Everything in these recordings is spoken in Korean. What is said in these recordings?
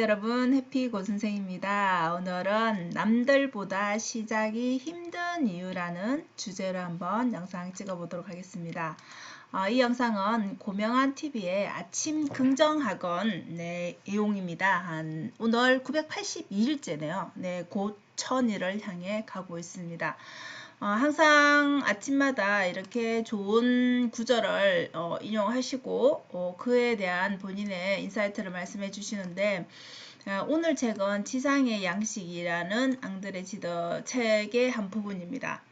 여러분, 해피고 선생입니다. 오늘은 남들보다 시작이 힘든 이유라는 주제로 한번 영상 찍어보도록 하겠습니다. 이 영상은 고명한 TV의 아침 긍정학원 내용입니다. 오늘 982일째네요. 곧 1000일을 향해 가고 있습니다. 항상 아침마다 이렇게 좋은 구절을 인용하시고 그에 대한 본인의 인사이트를 말씀해 주시는데, 오늘 책은 지상의 양식이라는 앙드레 지더 책의 한 부분입니다.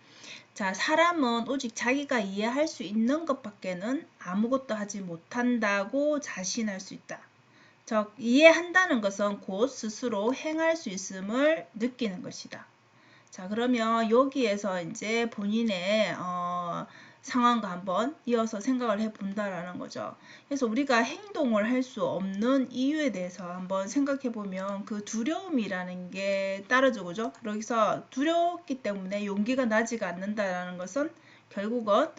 자, 사람은 오직 자기가 이해할 수 있는 것밖에는 아무것도 하지 못한다고 자신할 수 있다. 즉, 이해한다는 것은 곧 스스로 행할 수 있음을 느끼는 것이다. 자, 그러면 여기에서 이제 본인의 상황과 한번 이어서 생각을 해 본다라는 거죠. 그래서 우리가 행동을 할 수 없는 이유에 대해서 한번 생각해 보면 그 두려움이라는 게 따르죠, 그죠? 여기서 두렵기 때문에 용기가 나지가 않는다라는 것은 결국은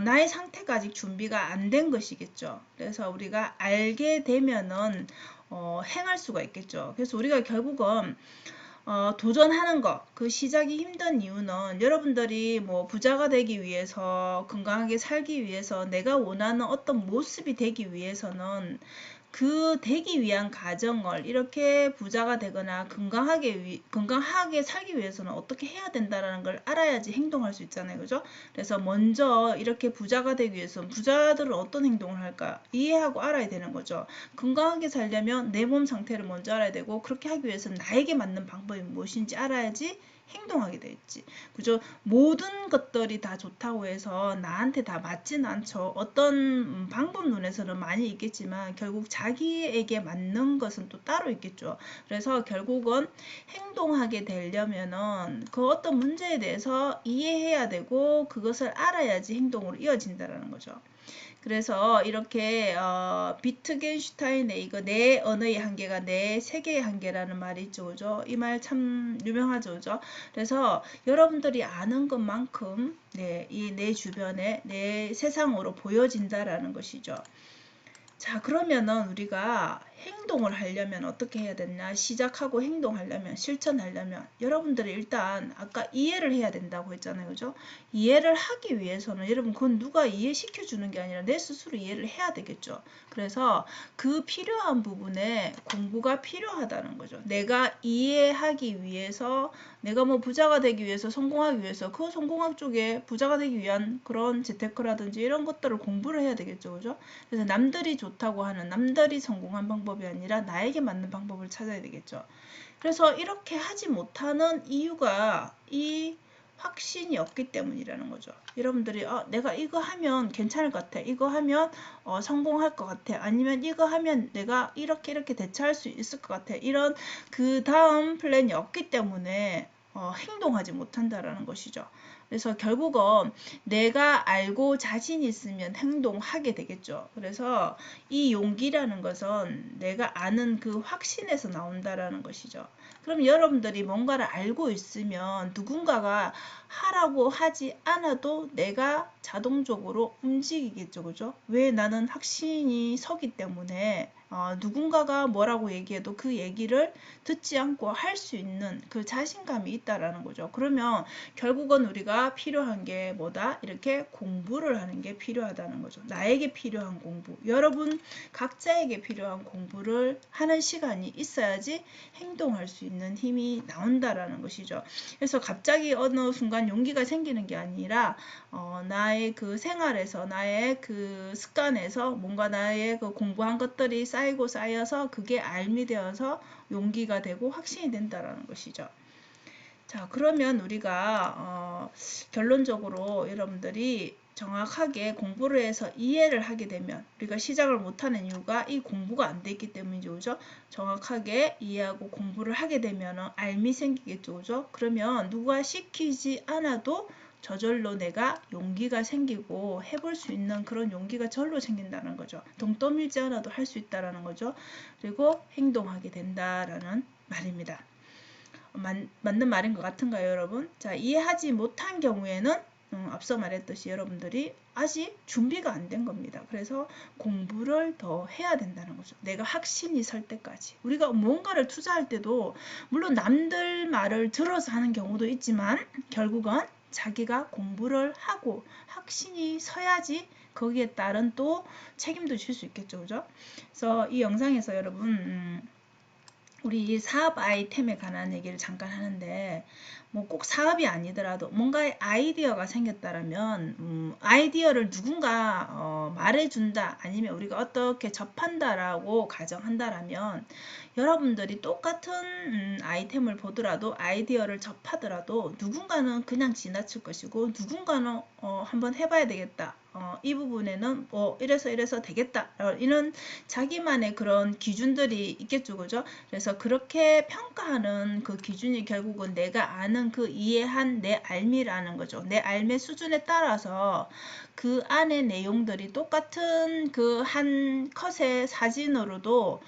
나의 상태가 아직 준비가 안 된 것이겠죠. 그래서 우리가 알게 되면은 행할 수가 있겠죠. 그래서 우리가 결국은 도전하는 것, 그 시작이 힘든 이유는 여러분들이 뭐 부자가 되기 위해서, 건강하게 살기 위해서, 내가 원하는 어떤 모습이 되기 위해서는 그 되기 위한 과정을 이렇게 부자가 되거나 건강하게 살기 위해서는 어떻게 해야 된다라는 걸 알아야지 행동할 수 있잖아요. 그죠? 그래서 먼저 이렇게 부자가 되기 위해서는 부자들은 어떤 행동을 할까 이해하고 알아야 되는 거죠. 건강하게 살려면 내 몸 상태를 먼저 알아야 되고, 그렇게 하기 위해서는 나에게 맞는 방법이 무엇인지 알아야지 행동하게 되겠지. 그죠? 모든 것들이 다 좋다고 해서 나한테 다 맞지는 않죠. 어떤 방법론에서는 많이 있겠지만 결국 자기에게 맞는 것은 또 따로 있겠죠. 그래서 결국은 행동하게 되려면은 그 어떤 문제에 대해서 이해해야 되고 그것을 알아야지 행동으로 이어진다는 거죠. 그래서 이렇게 비트겐슈타인의 이거 내 언어의 한계가 내 세계의 한계라는 말이 있죠, 그죠? 이 말 참 유명하죠, 그죠? 그래서 여러분들이 아는 것만큼 이 내 주변에 내 세상으로 보여진다라는 것이죠. 자, 그러면은 우리가 행동을 하려면 어떻게 해야 되냐? 시작하고 행동하려면, 실천하려면 여러분들이 일단 아까 이해를 해야 된다고 했잖아요. 그죠? 이해를 하기 위해서는 여러분 그건 누가 이해시켜 주는 게 아니라 내 스스로 이해를 해야 되겠죠. 그래서 그 필요한 부분에 공부가 필요하다는 거죠. 내가 이해하기 위해서, 내가 뭐 부자가 되기 위해서, 성공하기 위해서 그 성공학 쪽에 부자가 되기 위한 그런 재테크라든지 이런 것들을 공부를 해야 되겠죠. 그죠? 그래서 남들이 좋다고 하는, 남들이 성공한 방법이 아니라 나에게 맞는 방법을 찾아야 되겠죠. 그래서 이렇게 하지 못하는 이유가 이 확신이 없기 때문이라는 거죠. 여러분들이 내가 이거 하면 괜찮을 것 같아. 이거 하면 성공할 것 같아. 아니면 이거 하면 내가 이렇게 대처할 수 있을 것 같아. 이런 그 다음 플랜이 없기 때문에 행동하지 못한다라는 것이죠. 그래서 결국은 내가 알고 자신 있으면 행동하게 되겠죠. 그래서 이 용기라는 것은 내가 아는 그 확신에서 나온다라는 것이죠. 그럼 여러분들이 뭔가를 알고 있으면 누군가가 하라고 하지 않아도 내가 자동적으로 움직이겠죠. 그죠? 왜? 나는 확신이 서기 때문에 누군가가 뭐라고 얘기해도 그 얘기를 듣지 않고 할 수 있는 그 자신감이 있다라는 거죠. 그러면 결국은 우리가 필요한 게 뭐다? 이렇게 공부를 하는 게 필요하다는 거죠. 나에게 필요한 공부, 여러분 각자에게 필요한 공부를 하는 시간이 있어야지 행동할 수 있는 힘이 나온다라는 것이죠. 그래서 갑자기 어느 순간 용기가 생기는 게 아니라 나의 그 생활에서, 나의 그 습관에서 뭔가 나의 그 공부한 것들이 쌓이고 쌓여서 그게 알미 되어서 용기가 되고 확신이 된다라는 것이죠. 자, 그러면 우리가 결론적으로 여러분들이 정확하게 공부를 해서 이해를 하게 되면, 우리가 시작을 못하는 이유가 이 공부가 안 돼 있기 때문이죠. 그죠? 정확하게 이해하고 공부를 하게 되면 알미 생기겠죠. 그죠? 그러면 누가 시키지 않아도 저절로 내가 용기가 생기고 해볼 수 있는 그런 용기가 절로 생긴다는 거죠. 동 떠밀지 않아도 할 수 있다는 거죠. 그리고 행동하게 된다라는 말입니다. 맞는 말인 것 같은가요, 여러분? 자, 이해하지 못한 경우에는 앞서 말했듯이 여러분들이 아직 준비가 안 된 겁니다. 그래서 공부를 더 해야 된다는 거죠. 내가 확신이 설 때까지. 우리가 뭔가를 투자할 때도 물론 남들 말을 들어서 하는 경우도 있지만 결국은 자기가 공부를 하고 확신이 서야지 거기에 따른 또 책임도 질 수 있겠죠. 그죠? 그래서 이 영상에서 여러분 우리 사업 아이템에 관한 얘기를 잠깐 하는데 뭐 꼭 사업이 아니더라도 뭔가 아이디어가 생겼다라면 아이디어를 누군가 말해준다 아니면 우리가 어떻게 접한다라고 가정한다라면 여러분들이 똑같은 아이템을 보더라도 아이디어를 접하더라도 누군가는 그냥 지나칠 것이고 누군가는 한번 해봐야 되겠다. 이 부분에는 이래서 되겠다. 이런 자기만의 그런 기준들이 있겠죠. 그죠? 그래서 그렇게 평가하는 그 기준이 결국은 내가 아는 그 이해한 내 알미라는 거죠. 내 알미 수준에 따라서 그 안의 내용들이 똑같은 그 한 컷의 사진으로도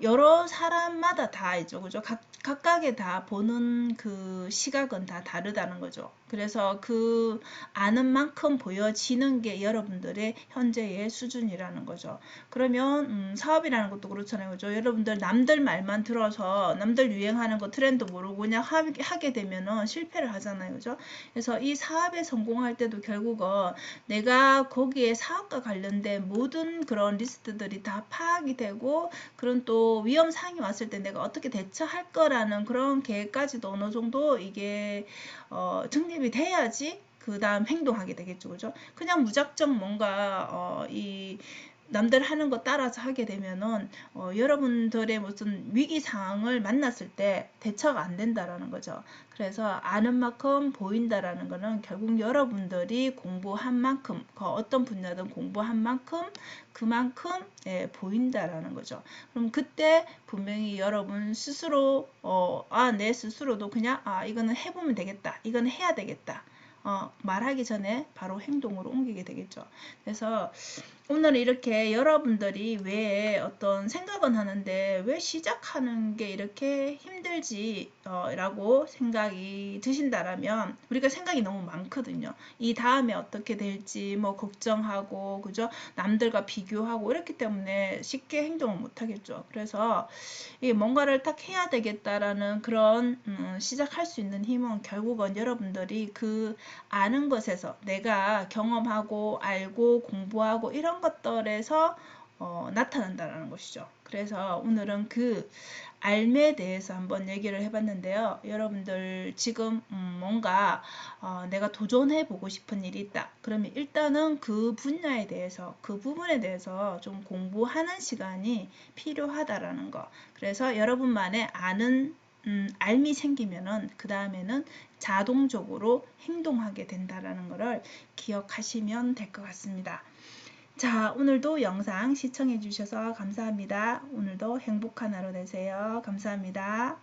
여러 사람마다 다 있죠. 그죠? 각각의 다 보는 그 시각은 다 다르다는 거죠. 그래서 그 아는 만큼 보여지는 게 여러분들의 현재의 수준이라는 거죠. 그러면 사업이라는 것도 그렇잖아요. 그죠? 여러분들 남들 말만 들어서 남들 유행하는 거 트렌드 모르고 그냥 하게 되면은 실패를 하잖아요. 그죠? 그래서 이 사업에 성공할 때도 결국은 내가 거기에 사업과 관련된 모든 그런 리스트들이 다 파악이 되고 그런 또 위험 사항이 왔을 때 내가 어떻게 대처할 거라는 그런 계획까지도 어느 정도 이게 정립이 돼야지 그 다음 행동하게 되겠죠. 그죠? 그냥 무작정 뭔가 이 남들 하는 거 따라서 하게 되면은 여러분들의 무슨 위기 상황을 만났을 때 대처가 안 된다라는 거죠. 그래서 아는 만큼 보인다라는 거는 결국 여러분들이 공부한 만큼 그 어떤 분야든 공부한 만큼 그만큼 보인다라는 거죠. 그럼 그때 분명히 여러분 스스로 내 스스로도 그냥 이거는 해보면 되겠다. 이거는 해야 되겠다. 말하기 전에 바로 행동으로 옮기게 되겠죠. 그래서 오늘은 이렇게 여러분들이 왜 어떤 생각은 하는데 왜 시작하는 게 이렇게 힘들지 라고 생각이 드신다라면 우리가 생각이 너무 많거든요. 이 다음에 어떻게 될지 뭐 걱정하고 그죠? 남들과 비교하고 이렇기 때문에 쉽게 행동을 못 하겠죠. 그래서 이 뭔가를 딱 해야 되겠다라는 그런 시작할 수 있는 힘은 결국은 여러분들이 그 아는 것에서 내가 경험하고 알고 공부하고 이런 것들에서 나타난다는 것이죠. 그래서 오늘은 그 알매에 대해서 한번 얘기를 해봤는데요. 여러분들 지금 뭔가 내가 도전해 보고 싶은 일이 있다. 그러면 일단은 그 분야에 대해서 그 부분에 대해서 좀 공부하는 시간이 필요하다라는 거. 그래서 여러분만의 아는 알미 생기면은 그 다음에는 자동적으로 행동하게 된다라는 것을 기억하시면 될 것 같습니다. 자, 오늘도 영상 시청해 주셔서 감사합니다. 오늘도 행복한 하루 되세요. 감사합니다.